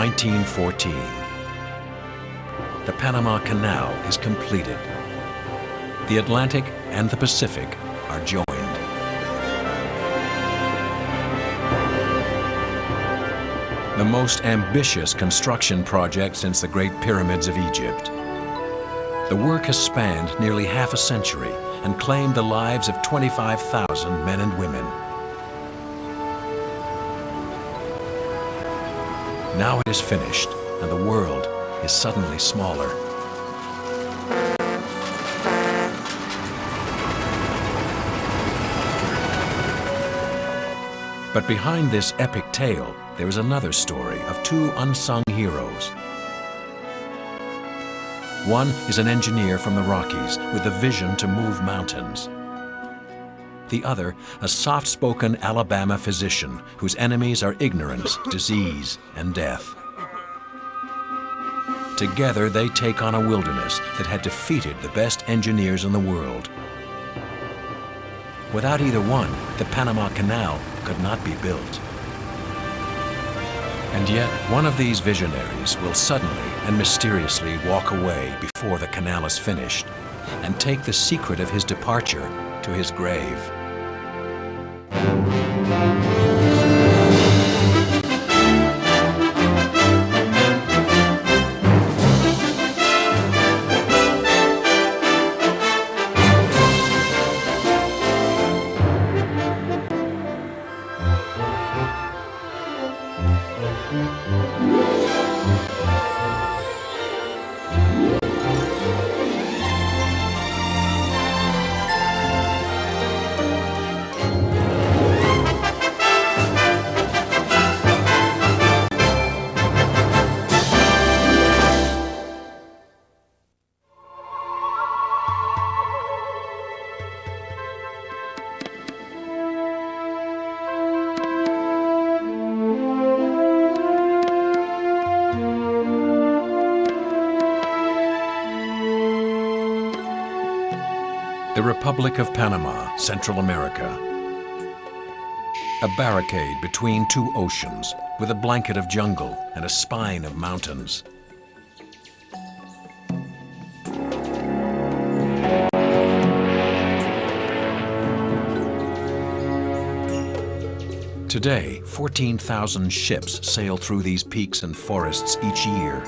1914. The Panama Canal is completed. The Atlantic and the Pacific are joined. The most ambitious construction project since the Great Pyramids of Egypt. The work has spanned nearly half a century and claimed the lives of 25,000 men and women. Now it is finished, and the world is suddenly smaller. But behind this epic tale, there is another story of two unsung heroes. One is an engineer from the Rockies with a vision to move mountains. The other, a soft-spoken Alabama physician whose enemies are ignorance, disease, and death. Together, they take on a wilderness that had defeated the best engineers in the world. Without either one, the Panama Canal could not be built. And yet, one of these visionaries will suddenly and mysteriously walk away before the canal is finished and take the secret of his departure to his grave. The Republic of Panama, Central America. A barricade between two oceans with a blanket of jungle and a spine of mountains. Today, 14,000 ships sail through these peaks and forests each year.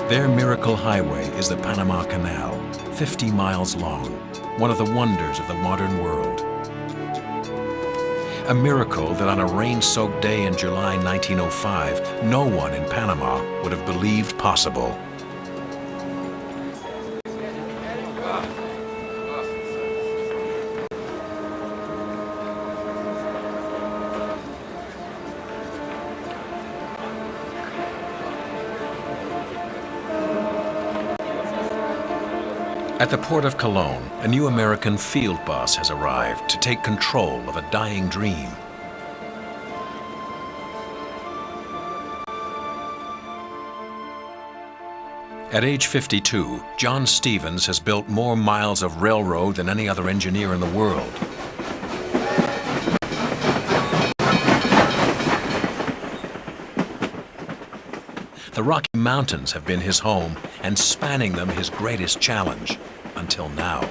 Their miracle highway is the Panama Canal, 50 miles long, one of the wonders of the modern world. A miracle that on a rain-soaked day in July 1905, no one in Panama would have believed possible. At the port of Cologne, a new American field boss has arrived to take control of a dying dream. At age 52, John Stevens has built more miles of railroad than any other engineer in the world. The Rocky Mountains have been his home, and spanning them his greatest challenge, until now.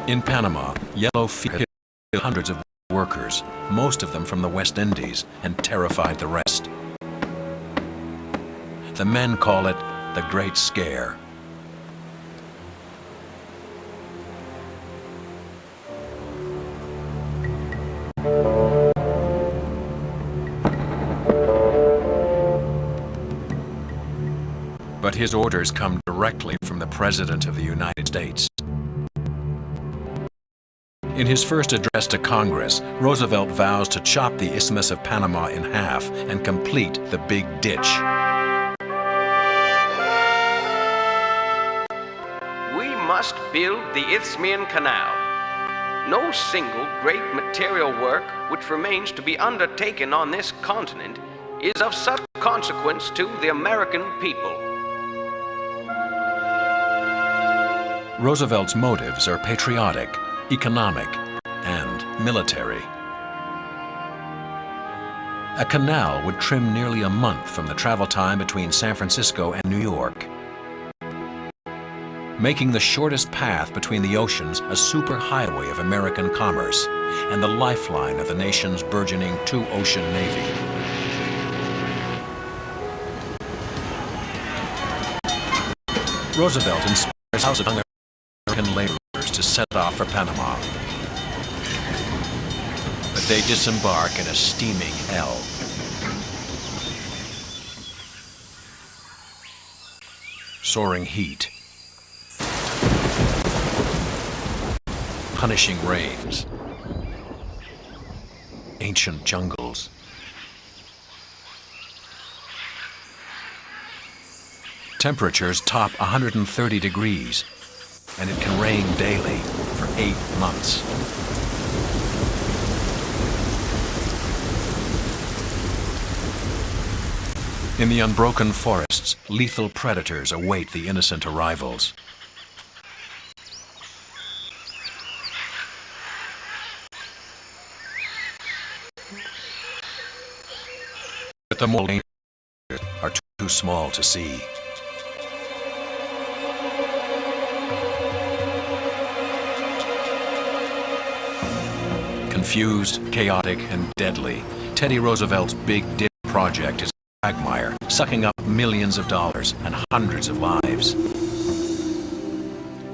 In Panama, yellow fever killed hundreds of workers, most of them from the West Indies, and terrified the rest. The men call it the Great Scare. But his orders come directly from the President of the United States. In his first address to Congress, Roosevelt vows to chop the Isthmus of Panama in half and complete the Big Ditch. We must build the Isthmian Canal. No single great material work which remains to be undertaken on this continent is of such consequence to the American people. Roosevelt's motives are patriotic, economic, and military. A canal would trim nearly a month from the travel time between San Francisco and New York, making the shortest path between the oceans a superhighway of American commerce and the lifeline of the nation's burgeoning two-ocean navy. Roosevelt inspires thousands of young American laborers to set off for Panama. But they disembark in a steaming hell. Soaring heat, punishing rains, ancient jungles, temperatures top 130 degrees, and it can rain daily for 8 months. In the unbroken forests, lethal predators await the innocent arrivals. But the more dangers are too small to see. Confused, chaotic, and deadly, Teddy Roosevelt's Big Dip project is a quagmire, sucking up millions of dollars and hundreds of lives.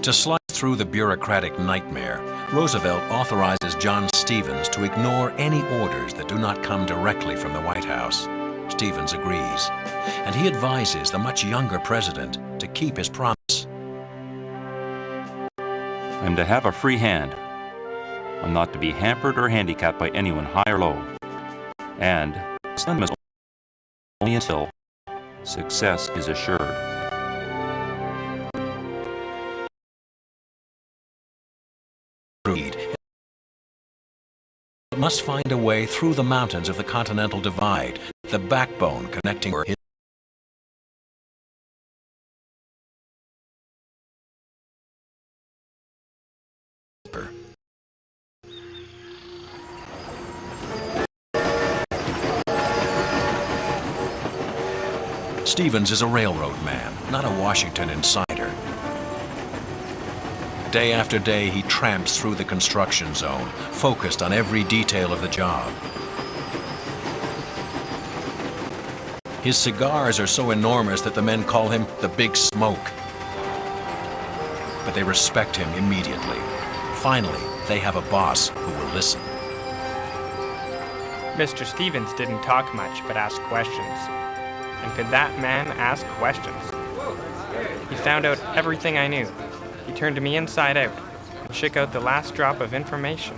To slide through the bureaucratic nightmare, Roosevelt authorizes John Stevens to ignore any orders that do not come directly from the White House. Stevens agrees, and he advises the much younger president to keep his promise. I'm to have a free hand. I'm not to be hampered or handicapped by anyone high or low. And send them only until success is assured. It must find a way through the mountains of the Continental Divide, the backbone connecting his Stevens is a railroad man, not a Washington insider. Day after day, he tramps through the construction zone, focused on every detail of the job. His cigars are so enormous that the men call him the Big Smoke. But they respect him immediately. Finally, they have a boss who will listen. Mr. Stevens didn't talk much, but asked questions. And could that man ask questions? He found out everything I knew. He turned me inside out and shook out the last drop of information.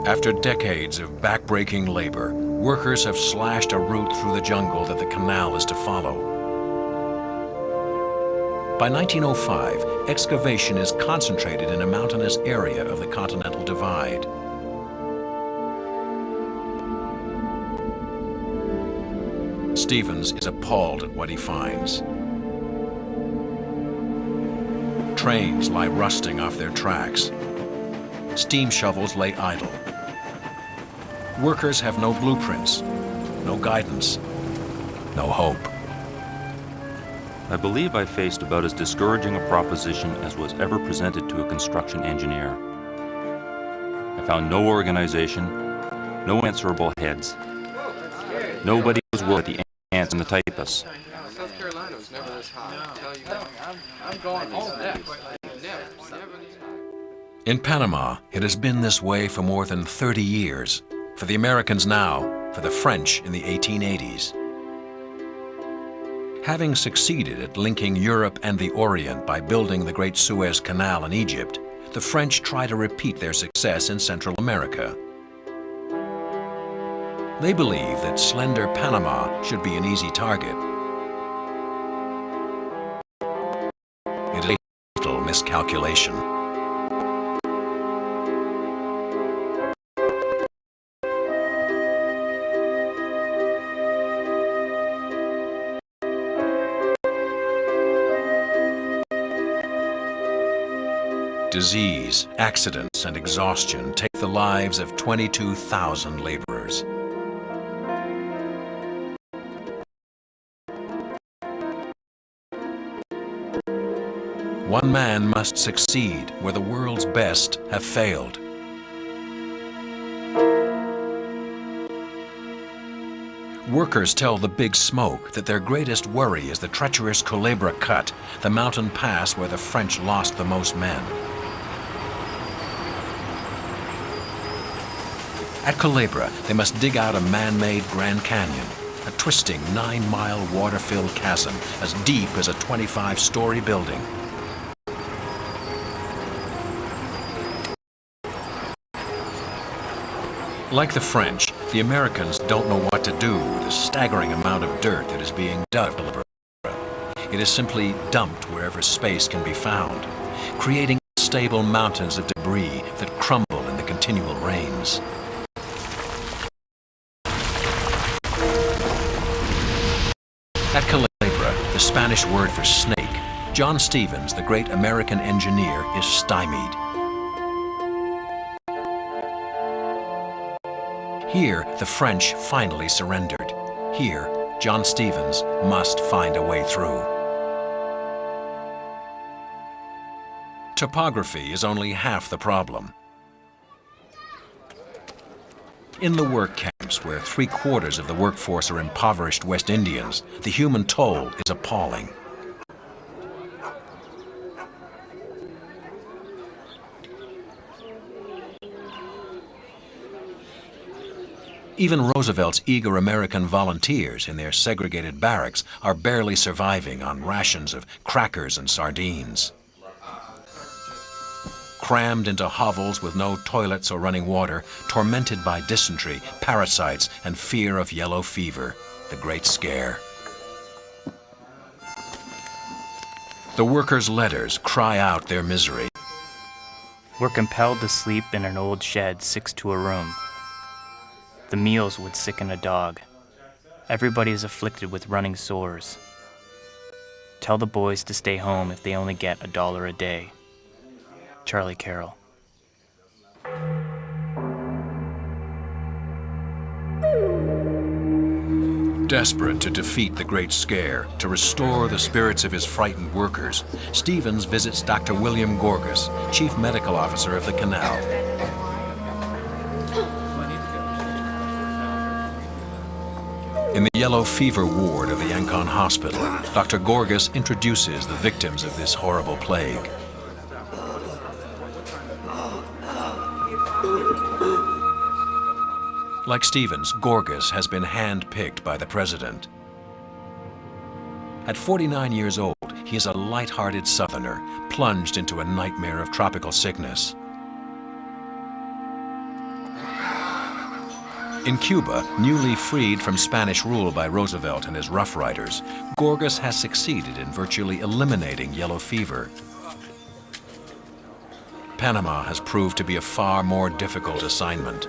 After decades of backbreaking labor, workers have slashed a route through the jungle that the canal is to follow. By 1905, excavation is concentrated in a mountainous area of the Continental Divide. Stevens is appalled at what he finds. Trains lie rusting off their tracks. Steam shovels lay idle. Workers have no blueprints, no guidance, no hope. I believe I faced about as discouraging a proposition as was ever presented to a construction engineer. I found no organization, no answerable heads. Nobody was willing at the ants and the typists. South Carolina was never this hot. I'm going next. In Panama, it has been this way for more than 30 years. For the Americans now, for the French in the 1880s. Having succeeded at linking Europe and the Orient by building the Great Suez Canal in Egypt, the French try to repeat their success in Central America. They believe that slender Panama should be an easy target. It is a fatal miscalculation. Disease, accidents, and exhaustion take the lives of 22,000 laborers. One man must succeed where the world's best have failed. Workers tell the Big Smoke that their greatest worry is the treacherous Culebra Cut, the mountain pass where the French lost the most men. At Culebra, they must dig out a man-made Grand Canyon, a twisting 9-mile water-filled chasm as deep as a 25-story building. Like the French, the Americans don't know what to do with the staggering amount of dirt that is being dug. It is simply dumped wherever space can be found, creating unstable mountains of debris that crumble in the continual rains. At Culebra, the Spanish word for snake, John Stevens, the great American engineer, is stymied. Here, the French finally surrendered. Here, John Stevens must find a way through. Topography is only half the problem. In the work camps, where 3/4 of the workforce are impoverished West Indians, the human toll is appalling. Even Roosevelt's eager American volunteers in their segregated barracks are barely surviving on rations of crackers and sardines. Crammed into hovels with no toilets or running water, tormented by dysentery, parasites, and fear of yellow fever, the Great Scare. The workers' letters cry out their misery. We're compelled to sleep in an old shed 6 to a room. The meals would sicken a dog. Everybody is afflicted with running sores. Tell the boys to stay home if they only get $1 a day. Charlie Carroll. Desperate to defeat the Great Scare, to restore the spirits of his frightened workers, Stevens visits Dr. William Gorgas, Chief Medical Officer of the Canal. In the yellow fever ward of the Yankon Hospital, Dr. Gorgas introduces the victims of this horrible plague. Like Stevens, Gorgas has been hand-picked by the president. At 49 years old, he is a light-hearted Southerner, plunged into a nightmare of tropical sickness. In Cuba, newly freed from Spanish rule by Roosevelt and his Rough Riders, Gorgas has succeeded in virtually eliminating yellow fever. Panama has proved to be a far more difficult assignment.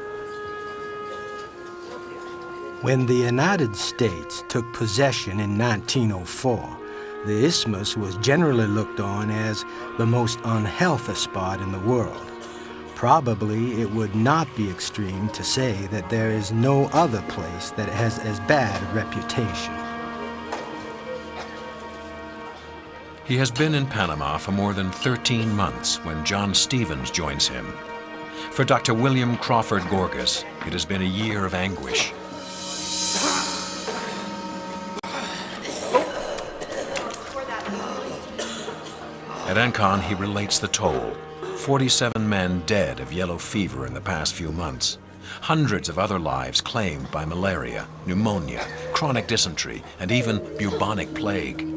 When the United States took possession in 1904, the Isthmus was generally looked on as the most unhealthy spot in the world. Probably it would not be extreme to say that there is no other place that has as bad a reputation. He has been in Panama for more than 13 months when John Stevens joins him. For Dr. William Crawford Gorgas, it has been a year of anguish. At Yankon, he relates the toll. 47 men dead of yellow fever in the past few months. Hundreds of other lives claimed by malaria, pneumonia, chronic dysentery, and even bubonic plague.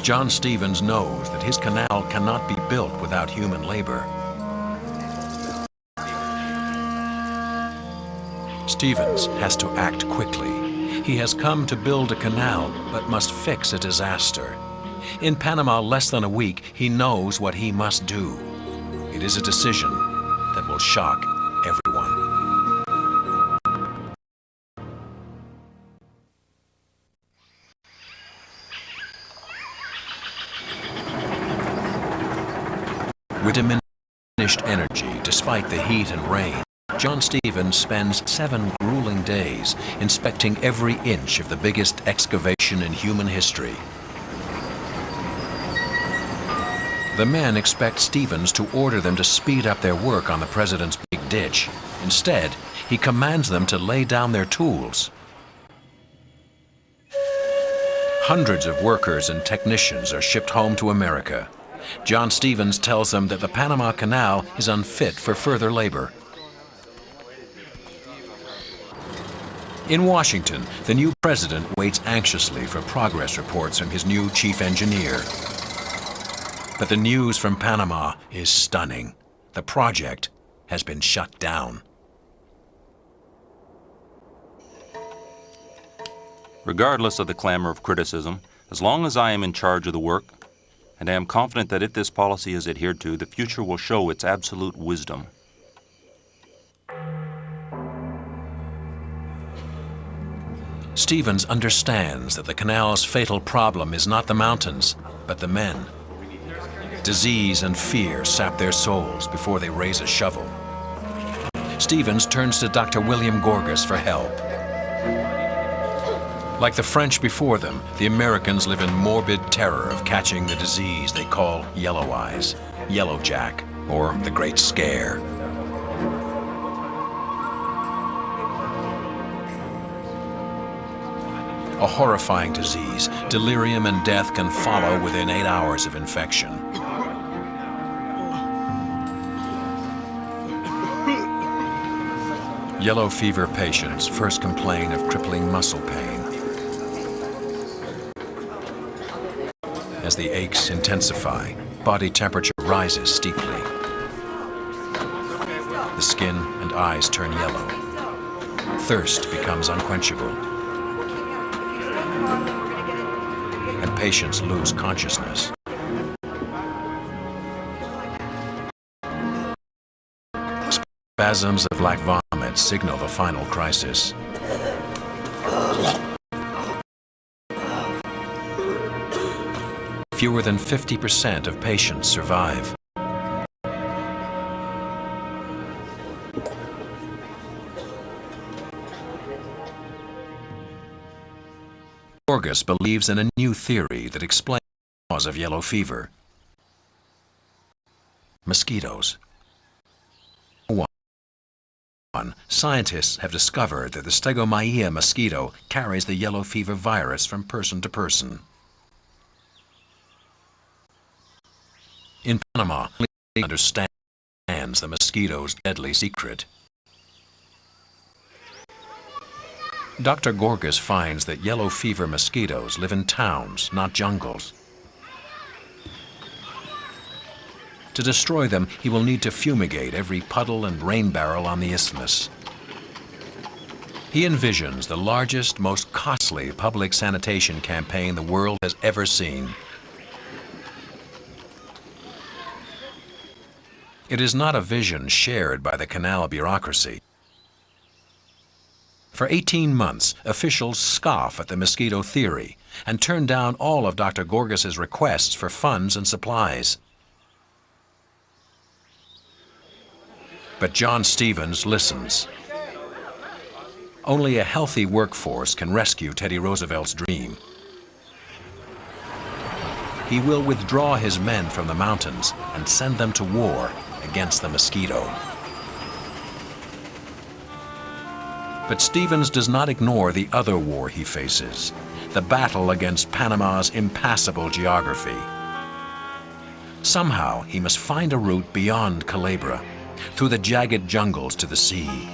John Stevens knows that his canal cannot be built without human labor. Stevens has to act quickly. He has come to build a canal, but must fix a disaster. In Panama less than a week, he knows what he must do. It is a decision that will shock everyone. With diminished energy, despite the heat and rain, John Stevens spends 7 grueling days inspecting every inch of the biggest excavation in human history. The men expect Stevens to order them to speed up their work on the President's Big Ditch. Instead, he commands them to lay down their tools. Hundreds of workers and technicians are shipped home to America. John Stevens tells them that the Panama Canal is unfit for further labor. In Washington, the new president waits anxiously for progress reports from his new chief engineer. But the news from Panama is stunning. The project has been shut down. Regardless of the clamor of criticism, as long as I am in charge of the work, and I am confident that if this policy is adhered to, the future will show its absolute wisdom. Stevens understands that the canal's fatal problem is not the mountains, but the men. Disease and fear sap their souls before they raise a shovel. Stevens turns to Dr. William Gorgas for help. Like the French before them, the Americans live in morbid terror of catching the disease they call yellow eyes, yellow jack, or the Great Scare. A horrifying disease, delirium and death can follow within 8 hours of infection. Yellow fever patients first complain of crippling muscle pain. As the aches intensify, body temperature rises steeply. The skin and eyes turn yellow. Thirst becomes unquenchable. And patients lose consciousness. Spasms of black vomit signal the final crisis. Fewer than 50% of patients survive. Gorgas believes in a new theory that explains the cause of yellow fever. Mosquitoes. Scientists have discovered that the Stegomyia mosquito carries the yellow fever virus from person to person. In Panama, he understands the mosquito's deadly secret. Dr. Gorgas finds that yellow fever mosquitoes live in towns, not jungles. To destroy them, he will need to fumigate every puddle and rain barrel on the isthmus. He envisions the largest, most costly public sanitation campaign the world has ever seen. It is not a vision shared by the canal bureaucracy. For 18 months, officials scoff at the mosquito theory and turn down all of Dr. Gorgas's requests for funds and supplies. But John Stevens listens. Only a healthy workforce can rescue Teddy Roosevelt's dream. He will withdraw his men from the mountains and send them to war against the mosquito. But Stevens does not ignore the other war he faces, the battle against Panama's impassable geography. Somehow he must find a route beyond Calabria, through the jagged jungles to the sea.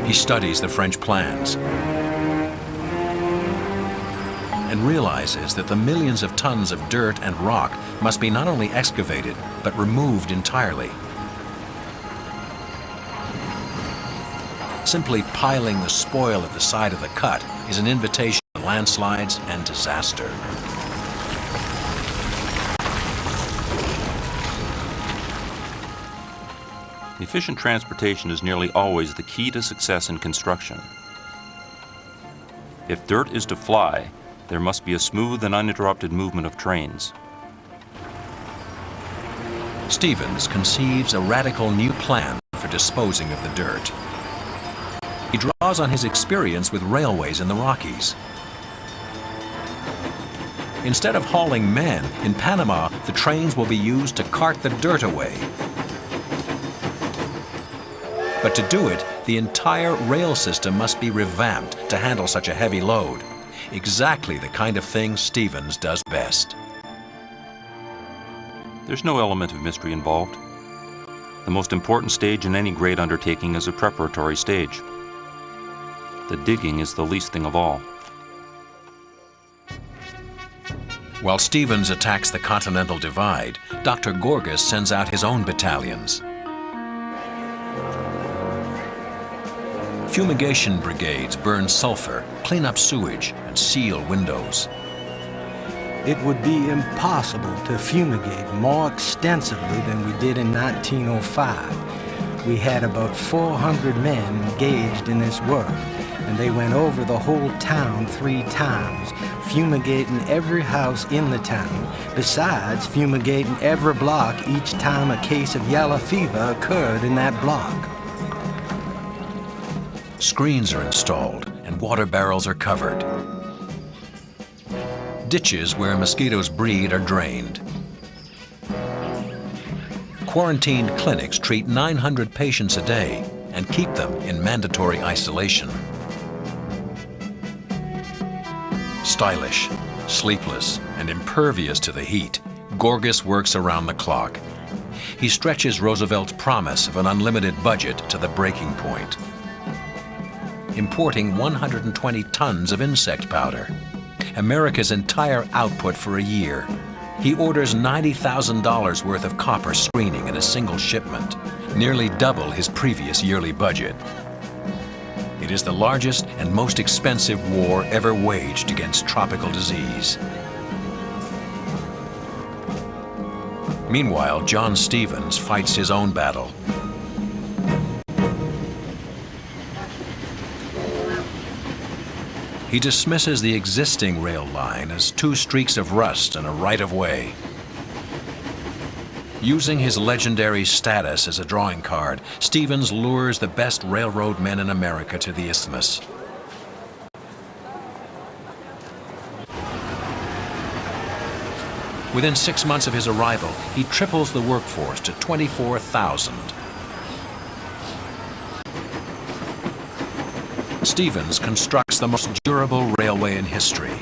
He studies the French plans and realizes that the millions of tons of dirt and rock must be not only excavated, but removed entirely. Simply piling the spoil at the side of the cut is an invitation to landslides and disaster. Efficient transportation is nearly always the key to success in construction. If dirt is to fly, there must be a smooth and uninterrupted movement of trains. Stevens conceives a radical new plan for disposing of the dirt. He draws on his experience with railways in the Rockies. Instead of hauling men, in Panama, the trains will be used to cart the dirt away. But to do it, the entire rail system must be revamped to handle such a heavy load. Exactly the kind of thing Stevens does best. There's no element of mystery involved. The most important stage in any great undertaking is a preparatory stage. The digging is the least thing of all. While Stevens attacks the Continental Divide, Dr. Gorgas sends out his own battalions. Fumigation brigades burn sulfur, clean up sewage, and seal windows. It would be impossible to fumigate more extensively than we did in 1905. We had about 400 men engaged in this work, and they went over the whole town 3 times, fumigating every house in the town, besides fumigating every block each time a case of yellow fever occurred in that block. Screens are installed and water barrels are covered. Ditches where mosquitoes breed are drained. Quarantined clinics treat 900 patients a day and keep them in mandatory isolation. Stylish, sleepless, and impervious to the heat, Gorgas works around the clock. He stretches Roosevelt's promise of an unlimited budget to the breaking point. Importing 120 tons of insect powder, America's entire output for a year. He orders $90,000 worth of copper screening in a single shipment, nearly double his previous yearly budget. It is the largest and most expensive war ever waged against tropical disease. Meanwhile, John Stevens fights his own battle. He dismisses the existing rail line as 2 streaks of rust and a right-of-way. Using his legendary status as a drawing card, Stevens lures the best railroad men in America to the Isthmus. Within 6 months of his arrival, he triples the workforce to 24,000. Stevens constructs the most durable railway in history.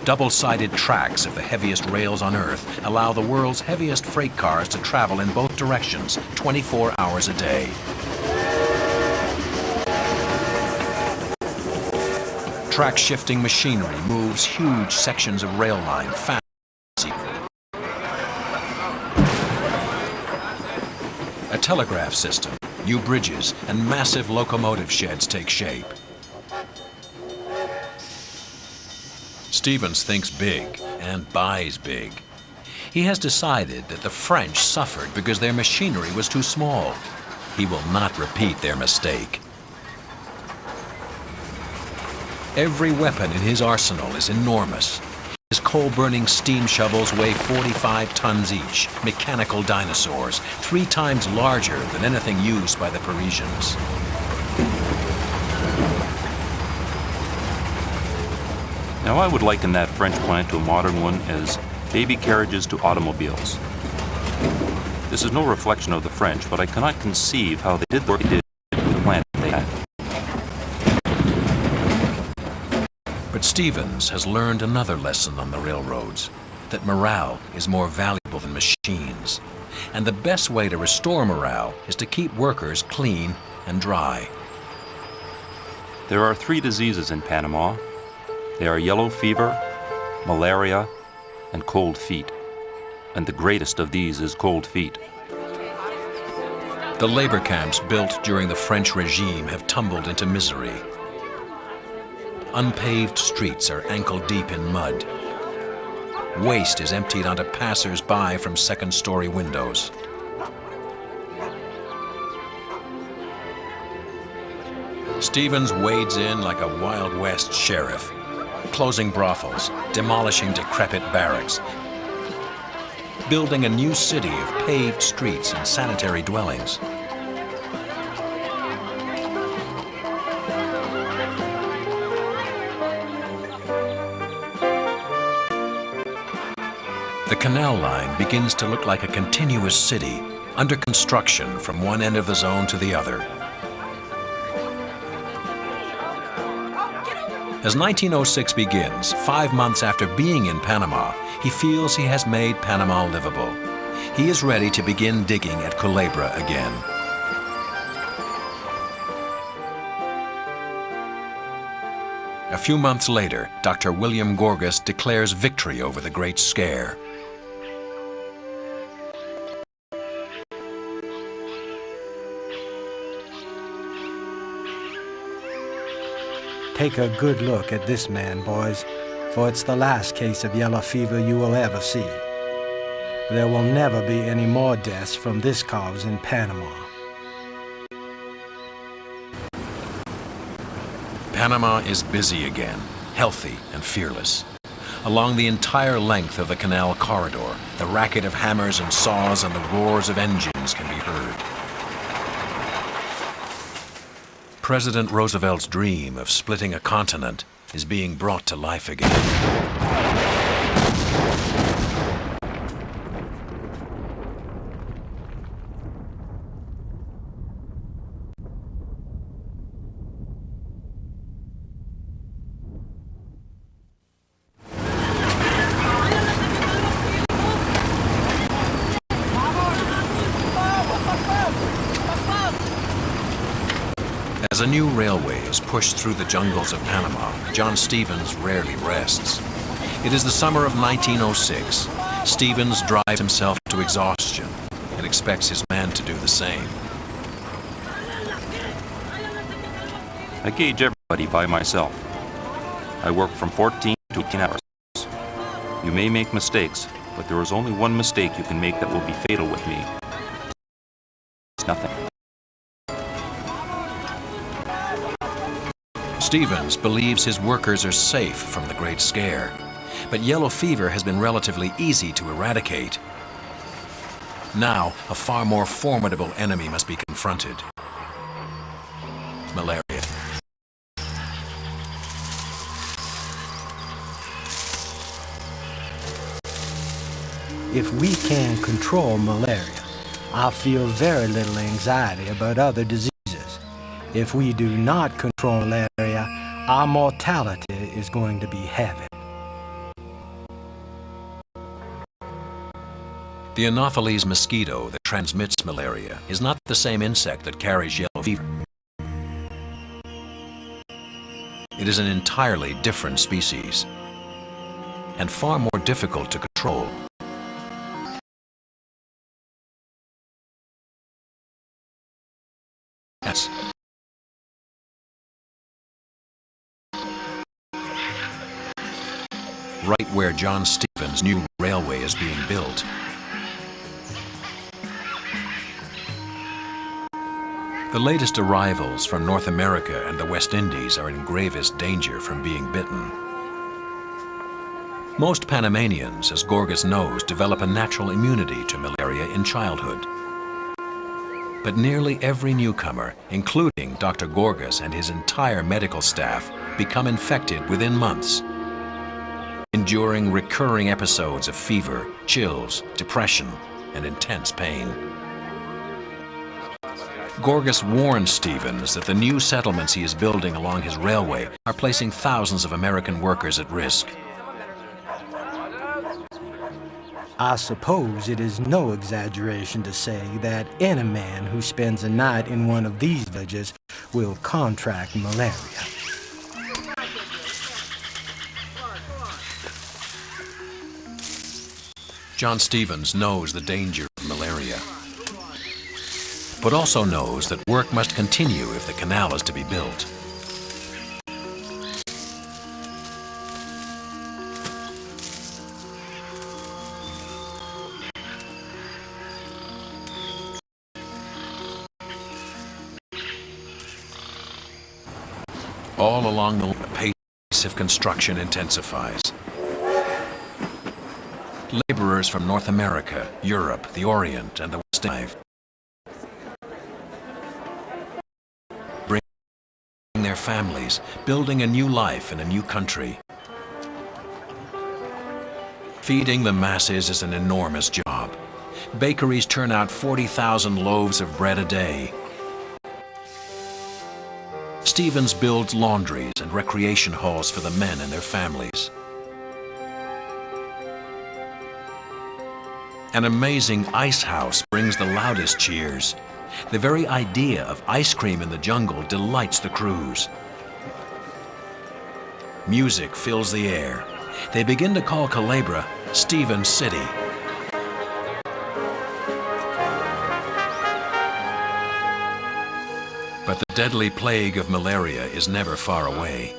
Double-sided tracks of the heaviest rails on Earth allow the world's heaviest freight cars to travel in both directions 24 hours a day. Track-shifting machinery moves huge sections of rail line fast. A telegraph system, new bridges, and massive locomotive sheds take shape. Stevens thinks big and buys big. He has decided that the French suffered because their machinery was too small. He will not repeat their mistake. Every weapon in his arsenal is enormous. His coal-burning steam shovels weigh 45 tons each, mechanical dinosaurs, 3 times larger than anything used by the Parisians. Now I would liken that French plant to a modern one as baby carriages to automobiles. This is no reflection of the French, but I cannot conceive how they did the work they did with the plant they had. But Stevens has learned another lesson on the railroads, that morale is more valuable than machines. And the best way to restore morale is to keep workers clean and dry. There are 3 diseases in Panama. They are yellow fever, malaria, and cold feet. And the greatest of these is cold feet. The labor camps built during the French regime have tumbled into misery. Unpaved streets are ankle-deep in mud. Waste is emptied onto passers-by from second-story windows. Stevens wades in like a Wild West sheriff. closing brothels, demolishing decrepit barracks, building a new city of paved streets and sanitary dwellings. The Canal Line begins to look like a continuous city, under construction from one end of the zone to the other. As 1906 begins, 5 months after being in Panama, he feels he has made Panama livable. He is ready to begin digging at Culebra again. A few months later, Dr. William Gorgas declares victory over the Great Scare. Take a good look at this man, boys, for it's the last case of yellow fever you will ever see. There will never be any more deaths from this cause in Panama. Panama is busy again, healthy and fearless. Along the entire length of the canal corridor, the racket of hammers and saws and the roars of engines can be heard. President Roosevelt's dream of splitting a continent is being brought to life again. As a new railway is pushed through the jungles of Panama, John Stevens rarely rests. It is the summer of 1906. Stevens drives himself to exhaustion and expects his men to do the same. I gauge everybody by myself. I work from 14 to 18 hours. You may make mistakes, but there is only one mistake you can make that will be fatal with me. It's nothing. Stevens believes his workers are safe from the Great Scare, but yellow fever has been relatively easy to eradicate. Now, a far more formidable enemy must be confronted: malaria. If we can control malaria, I feel very little anxiety about other diseases. If we do not control malaria, our mortality is going to be heavy. The Anopheles mosquito that transmits malaria is not the same insect that carries yellow fever. It is an entirely different species and far more difficult to control. Yes. Right where John Stevens' new railway is being built. The latest arrivals from North America and the West Indies are in gravest danger from being bitten. Most Panamanians, as Gorgas knows, develop a natural immunity to malaria in childhood. But nearly every newcomer, including Dr. Gorgas and his entire medical staff, become infected within months, enduring recurring episodes of fever, chills, depression, and intense pain. Gorgas warns Stevens that the new settlements he is building along his railway are placing thousands of American workers at risk. I suppose it is no exaggeration to say that any man who spends a night in one of these villages will contract malaria. John Stevens knows the danger of malaria, but also knows that work must continue if the canal is to be built. All along the pace pace of construction intensifies. Laborers from North America, Europe, the Orient, and the West arrive, bringing their families, building a new life in a new country. Feeding the masses is an enormous job. Bakeries turn out 40,000 loaves of bread a day. Stevens builds laundries and recreation halls for the men and their families. An amazing ice house brings the loudest cheers. The very idea of ice cream in the jungle delights the crews. Music fills the air. They begin to call Culebra Stevens City. But the deadly plague of malaria is never far away.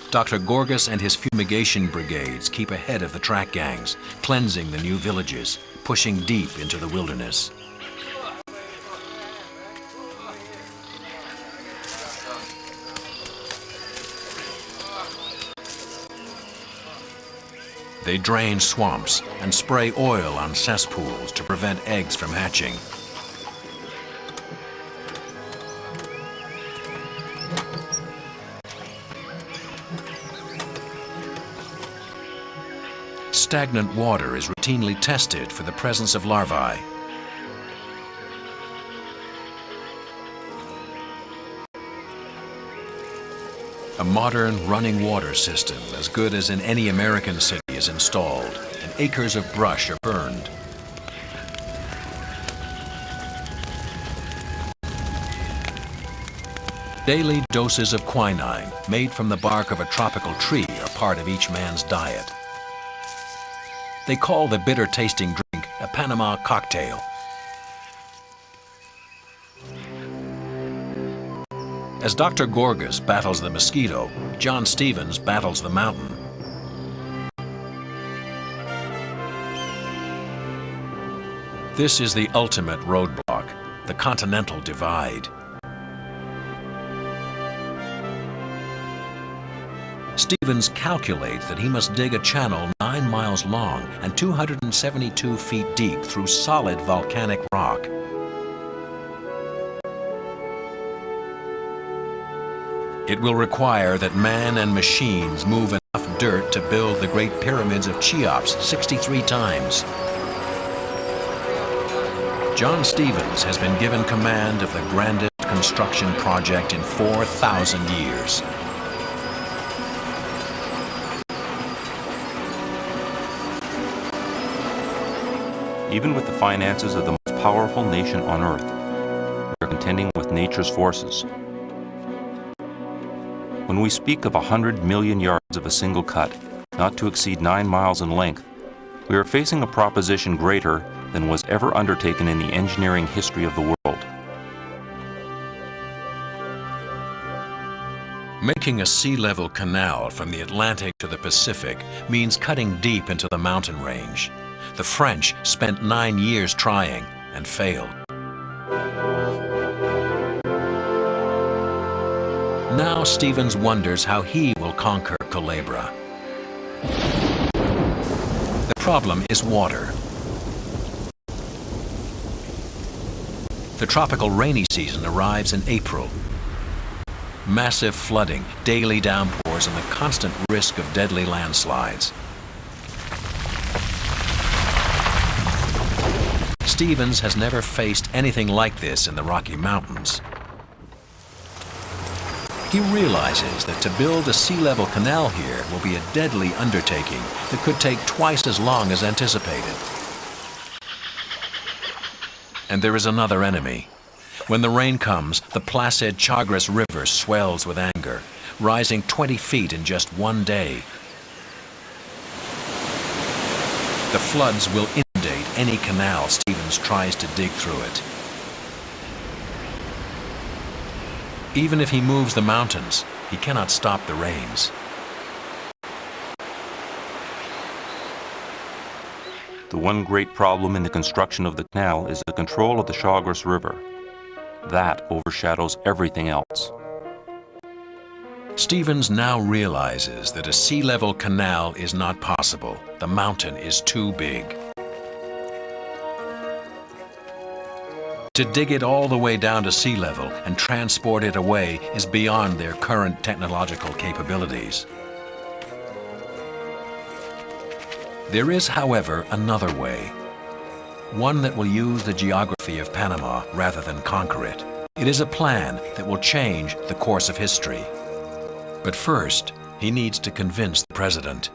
Dr. Gorgas and his fumigation brigades keep ahead of the track gangs, cleansing the new villages, pushing deep into the wilderness. They drain swamps and spray oil on cesspools to prevent eggs from hatching. Stagnant water is routinely tested for the presence of larvae. A modern running water system, as good as in any American city, is installed, and acres of brush are burned. Daily doses of quinine, made from the bark of a tropical tree, are part of each man's diet. They call the bitter-tasting drink a Panama cocktail. As Dr. Gorgas battles the mosquito, John Stevens battles the mountain. This is the ultimate roadblock, the Continental Divide. Stevens calculates that he must dig a channel 9 miles long and 272 feet deep through solid volcanic rock. It will require that man and machines move enough dirt to build the Great Pyramids of Cheops 63 times. John Stevens has been given command of the grandest construction project in 4,000 years. Even with the finances of the most powerful nation on earth, we are contending with nature's forces. When we speak of 100 million yards of a single cut, not to exceed 9 miles in length, we are facing a proposition greater than was ever undertaken in the engineering history of the world. Making a sea-level canal from the Atlantic to the Pacific means cutting deep into the mountain range. The French spent 9 years trying and failed. Now Stevens wonders how he will conquer Culebra. The problem is water. The tropical rainy season arrives in April. Massive flooding, daily downpours, and the constant risk of deadly landslides. Stevens has never faced anything like this in the Rocky Mountains. He realizes that to build a sea-level canal here will be a deadly undertaking that could take twice as long as anticipated. And there is another enemy. When the rain comes, the placid Chagres River swells with anger, rising 20 feet in just one day. The floods will inundate any canal Stevens tries to dig through it. Even if he moves the mountains, he cannot stop the rains. The one great problem in the construction of the canal is the control of the Chagres River. That overshadows everything else. Stevens now realizes that a sea-level canal is not possible. The mountain is too big. To dig it all the way down to sea level and transport it away is beyond their current technological capabilities. There is, however, another way. One that will use the geography of Panama rather than conquer it. It is a plan that will change the course of history. But first, he needs to convince the president.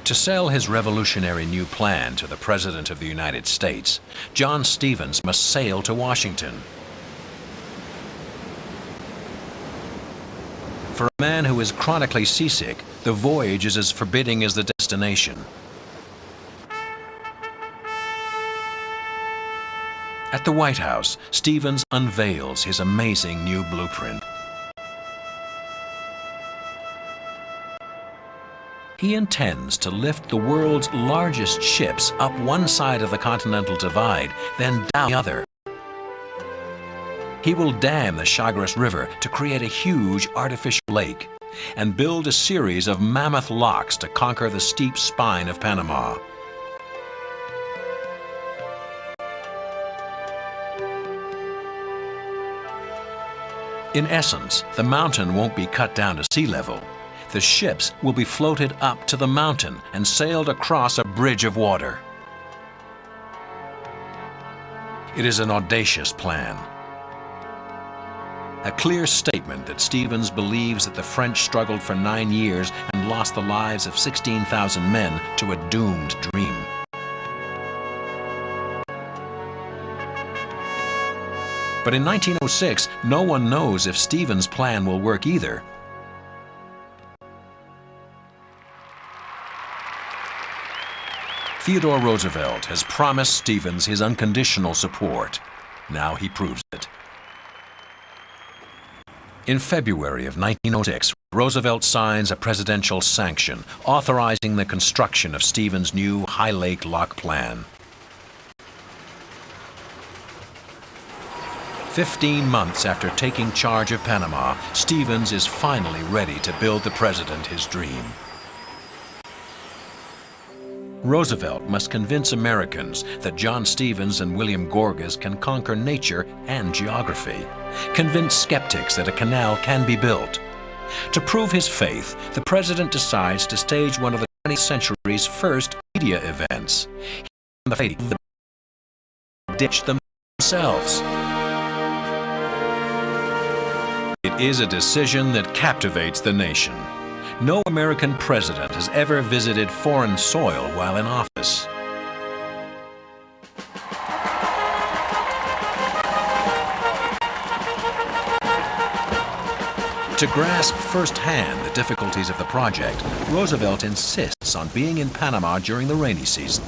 To sell his revolutionary new plan to the President of the United States, John Stevens must sail to Washington. For a man who is chronically seasick, the voyage is as forbidding as the destination. At the White House, Stevens unveils his amazing new blueprint. He intends to lift the world's largest ships up one side of the Continental Divide, then down the other. He will dam the Chagres River to create a huge artificial lake and build a series of mammoth locks to conquer the steep spine of Panama. In essence, the mountain won't be cut down to sea level. The ships will be floated up to the mountain and sailed across a bridge of water. It is an audacious plan. A clear statement that Stevens believes that the French struggled for 9 years and lost the lives of 16,000 men to a doomed dream. But in 1906, no one knows if Stevens' plan will work either. Theodore Roosevelt has promised Stevens his unconditional support. Now he proves it. In February of 1906, Roosevelt signs a presidential sanction authorizing the construction of Stevens' new High Lake Lock plan. 15 months after taking charge of Panama, Stevens is finally ready to build the president his dream. Roosevelt must convince Americans that John Stevens and William Gorgas can conquer nature and geography. Convince skeptics that a canal can be built. To prove his faith, the president decides to stage one of the 20th century's first media events. The fate of the ditch themselves. It is a decision that captivates the nation. No American president has ever visited foreign soil while in office. To grasp firsthand the difficulties of the project, Roosevelt insists on being in Panama during the rainy season.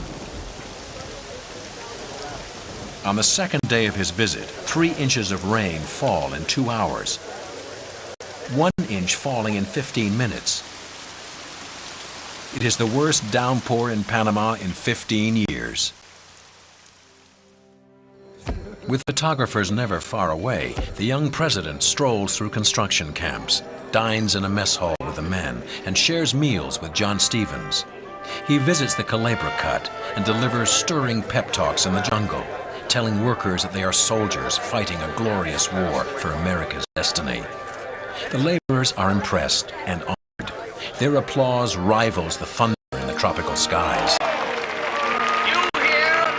On the second day of his visit, 3 inches of rain fall in 2 hours. 1 inch falling in 15 minutes. It is the worst downpour in Panama in 15 years. With photographers never far away, the young president strolls through construction camps, dines in a mess hall with the men, and shares meals with John Stevens. He visits the Culebra Cut and delivers stirring pep talks in the jungle, telling workers that they are soldiers fighting a glorious war for America's destiny. The laborers are impressed and honored. Their applause rivals the thunder in the tropical skies. You here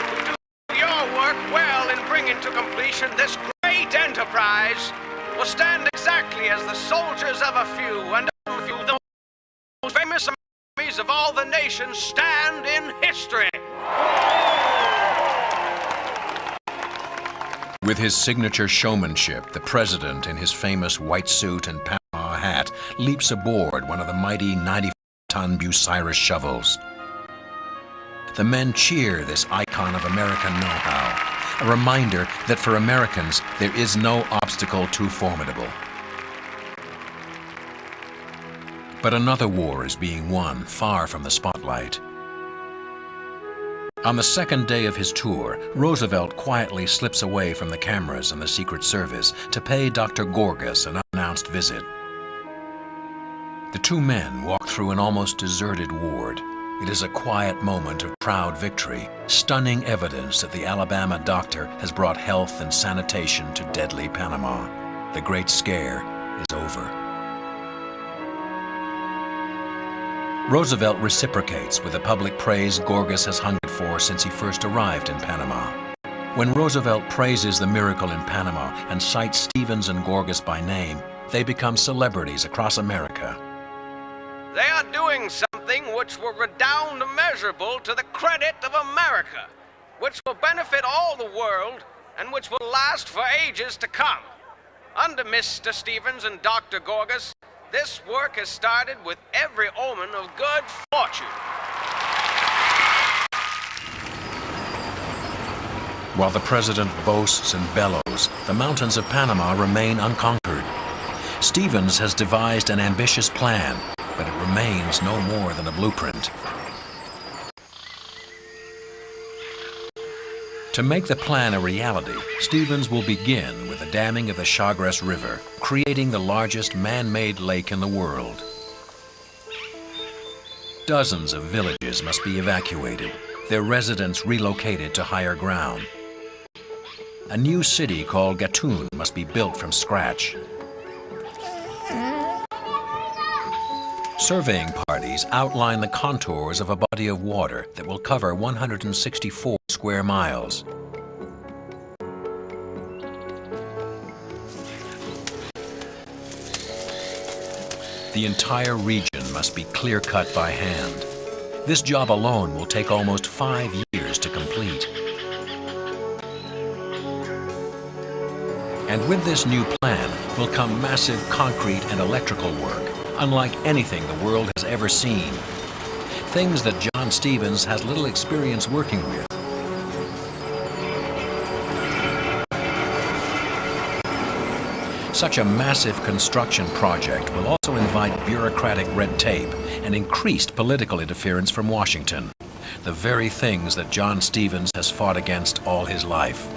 do your work well in bringing to completion this great enterprise will stand exactly as the soldiers of a few, and of a few the most famous armies of all the nations stand in history. With his signature showmanship, the president, in his famous white suit and Panama hat, leaps aboard one of the mighty 90-ton Bucyrus shovels. The men cheer this icon of American know-how, a reminder that for Americans, there is no obstacle too formidable. But another war is being won far from the spotlight. On the second day of his tour, Roosevelt quietly slips away from the cameras and the Secret Service to pay Dr. Gorgas an unannounced visit. The two men walk through an almost deserted ward. It is a quiet moment of proud victory, stunning evidence that the Alabama doctor has brought health and sanitation to deadly Panama. The Great Scare is over. Roosevelt reciprocates with the public praise Gorgas has hungered for since he first arrived in Panama. When Roosevelt praises the miracle in Panama and cites Stevens and Gorgas by name, they become celebrities across America. They are doing something which will redound immeasurable to the credit of America, which will benefit all the world, and which will last for ages to come. Under Mr. Stevens and Dr. Gorgas, this work has started with every omen of good fortune. While the president boasts and bellows, the mountains of Panama remain unconquered. Stevens has devised an ambitious plan, but it remains no more than a blueprint. To make the plan a reality, Stevens will begin with the damming of the Chagres River, creating the largest man-made lake in the world. Dozens of villages must be evacuated, their residents relocated to higher ground. A new city called Gatun must be built from scratch. Surveying parties outline the contours of a body of water that will cover 164 square miles. The entire region must be clear-cut by hand. This job alone will take almost 5 years to complete. And with this new plan will come massive concrete and electrical work, unlike anything the world has ever seen. Things that John Stevens has little experience working with. Such a massive construction project will also invite bureaucratic red tape and increased political interference from Washington, the very things that John Stevens has fought against all his life.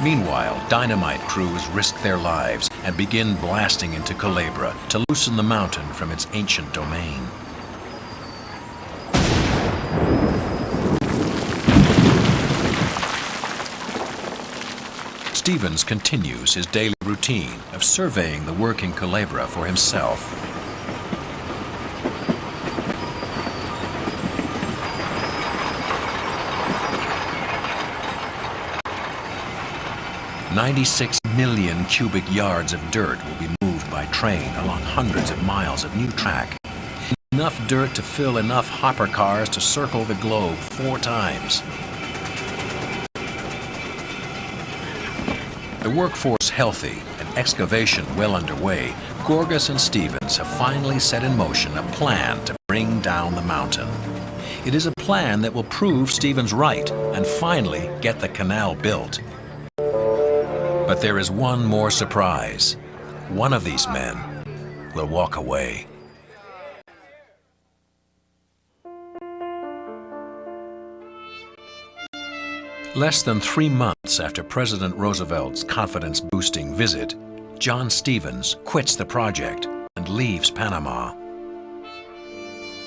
Meanwhile, dynamite crews risk their lives and begin blasting into Culebra to loosen the mountain from its ancient domain. Stevens continues his daily routine of surveying the work in Culebra for himself. "96 million cubic yards of dirt will be moved by train along hundreds of miles of new track. Enough dirt to fill enough hopper cars to circle the globe 4 times. The workforce healthy and excavation well underway, Gorgas and Stevens have finally set in motion a plan to bring down the mountain. It is a plan that will prove Stevens right and finally get the canal built. But there is one more surprise. One of these men will walk away. Less than 3 months after President Roosevelt's confidence-boosting visit, John Stevens quits the project and leaves Panama.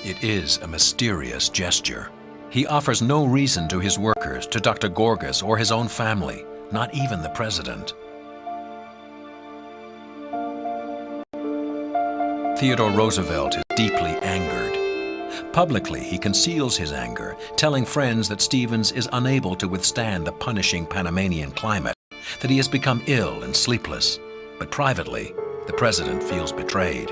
It is a mysterious gesture. He offers no reason to his workers, to Dr. Gorgas or his own family, not even the president. Theodore Roosevelt is deeply angered. Publicly, he conceals his anger, telling friends that Stevens is unable to withstand the punishing Panamanian climate, that he has become ill and sleepless. But privately, the president feels betrayed.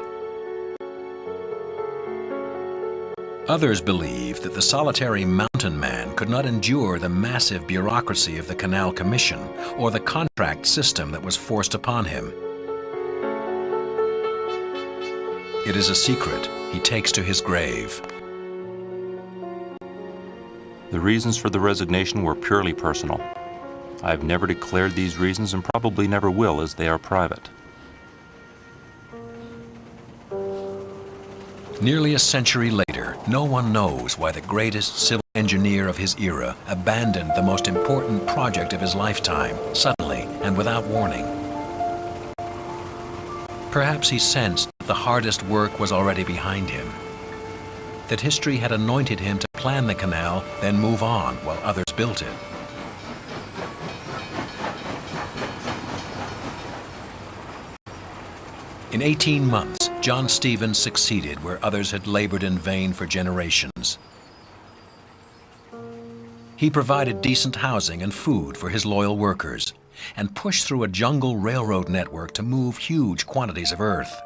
Others believe that the solitary mountain man could not endure the massive bureaucracy of the Canal Commission or the contract system that was forced upon him. It is a secret he takes to his grave. The reasons for the resignation were purely personal. I have never declared these reasons and probably never will, as they are private. Nearly a century later, no one knows why the greatest civil engineer of his era abandoned the most important project of his lifetime, suddenly and without warning. Perhaps he sensed that the hardest work was already behind him, that history had anointed him to plan the canal, then move on while others built it. In 18 months, John Stevens succeeded where others had labored in vain for generations. He provided decent housing and food for his loyal workers and pushed through a jungle railroad network to move huge quantities of earth.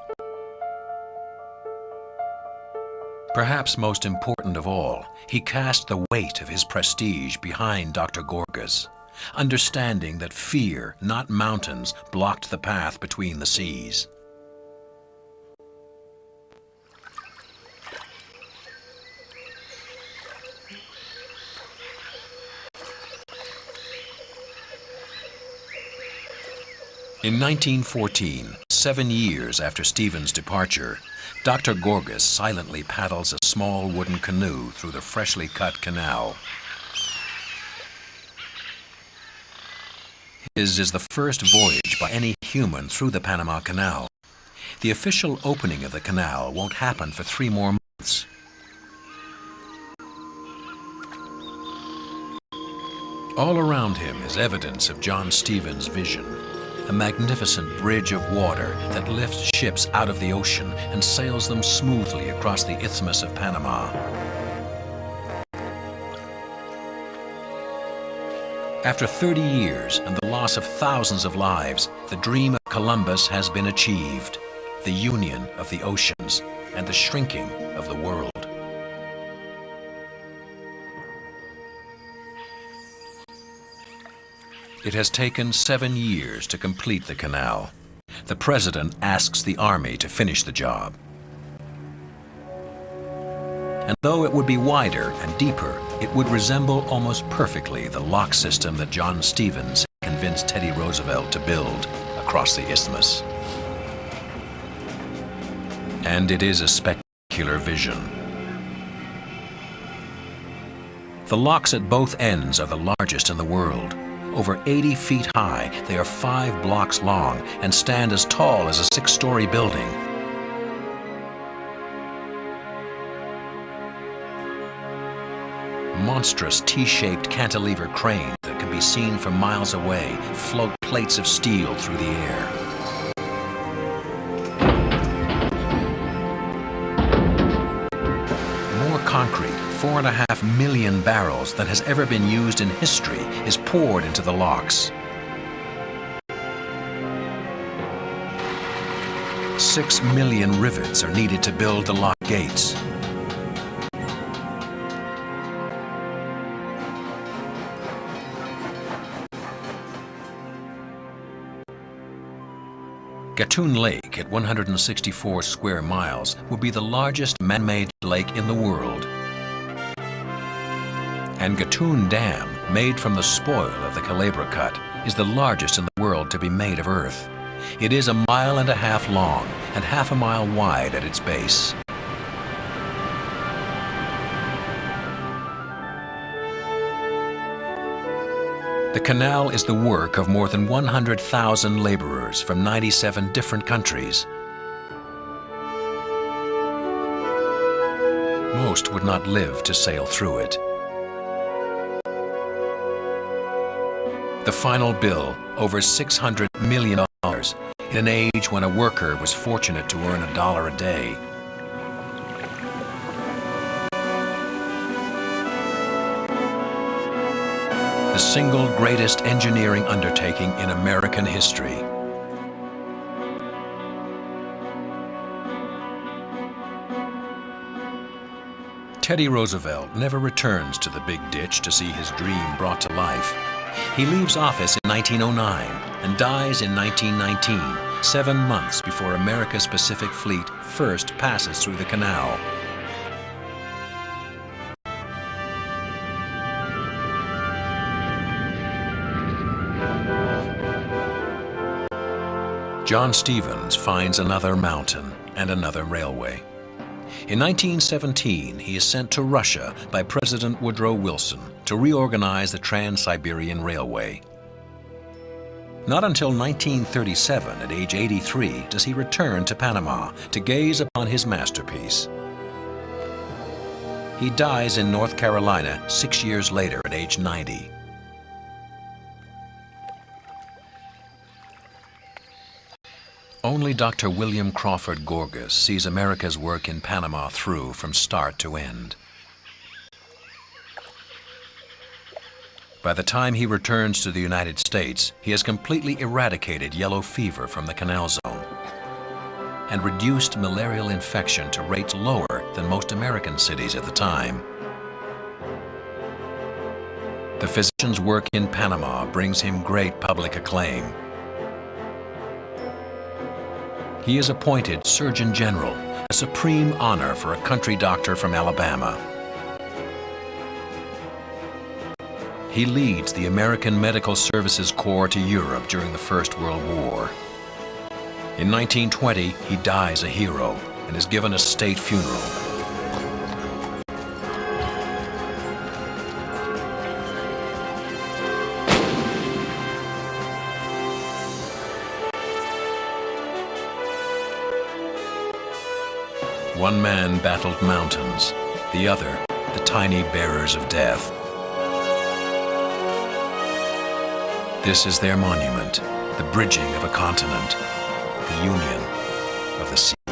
Perhaps most important of all, he cast the weight of his prestige behind Dr. Gorgas, understanding that fear, not mountains, blocked the path between the seas. In 1914, 7 years after Stevens' departure, Dr. Gorgas silently paddles a small wooden canoe through the freshly cut canal. His is the first voyage by any human through the Panama Canal. The official opening of the canal won't happen for 3 more months. All around him is evidence of John Stevens' vision. A magnificent bridge of water that lifts ships out of the ocean and sails them smoothly across the Isthmus of Panama. After 30 years and the loss of thousands of lives, the dream of Columbus has been achieved, the union of the oceans and the shrinking of the world. It has taken 7 years to complete the canal. The president asks the army to finish the job. And though it would be wider and deeper, it would resemble almost perfectly the lock system that John Stevens convinced Teddy Roosevelt to build across the isthmus. And it is a spectacular vision. The locks at both ends are the largest in the world. Over 80 feet high, they are 5 blocks long and stand as tall as a 6-story building. Monstrous T-shaped cantilever cranes that can be seen from miles away float plates of steel through the air. More concrete, 4.5 million barrels than has ever been used in history is poured into the locks. 6 million rivets are needed to build the lock gates. Gatun Lake, at 164 square miles, will be the largest man-made lake in the world. And Gatun Dam, made from the spoil of the Culebra Cut, is the largest in the world to be made of earth. It is 1.5 miles long and 0.5 mile wide at its base. The canal is the work of more than 100,000 laborers from 97 different countries. Most would not live to sail through it. The final bill, over $600 million, in an age when a worker was fortunate to earn $1 a day. The single greatest engineering undertaking in American history. Teddy Roosevelt never returns to the Big Ditch to see his dream brought to life. He leaves office in 1909 and dies in 1919, 7 months before America's Pacific Fleet first passes through the canal. John Stevens finds another mountain and another railway. In 1917, he is sent to Russia by President Woodrow Wilson to reorganize the Trans-Siberian Railway. Not until 1937, at age 83, does he return to Panama to gaze upon his masterpiece. He dies in North Carolina 6 years later at age 90. Only Dr. William Crawford Gorgas sees America's work in Panama through from start to end. By the time he returns to the United States, he has completely eradicated yellow fever from the Canal Zone and reduced malarial infection to rates lower than most American cities at the time. The physician's work in Panama brings him great public acclaim. He is appointed Surgeon General, a supreme honor for a country doctor from Alabama. He leads the American Medical Services Corps to Europe during the First World War. In 1920, he dies a hero and is given a state funeral. One man battled mountains, the other, the tiny bearers of death. This is their monument, the bridging of a continent, the union of the sea.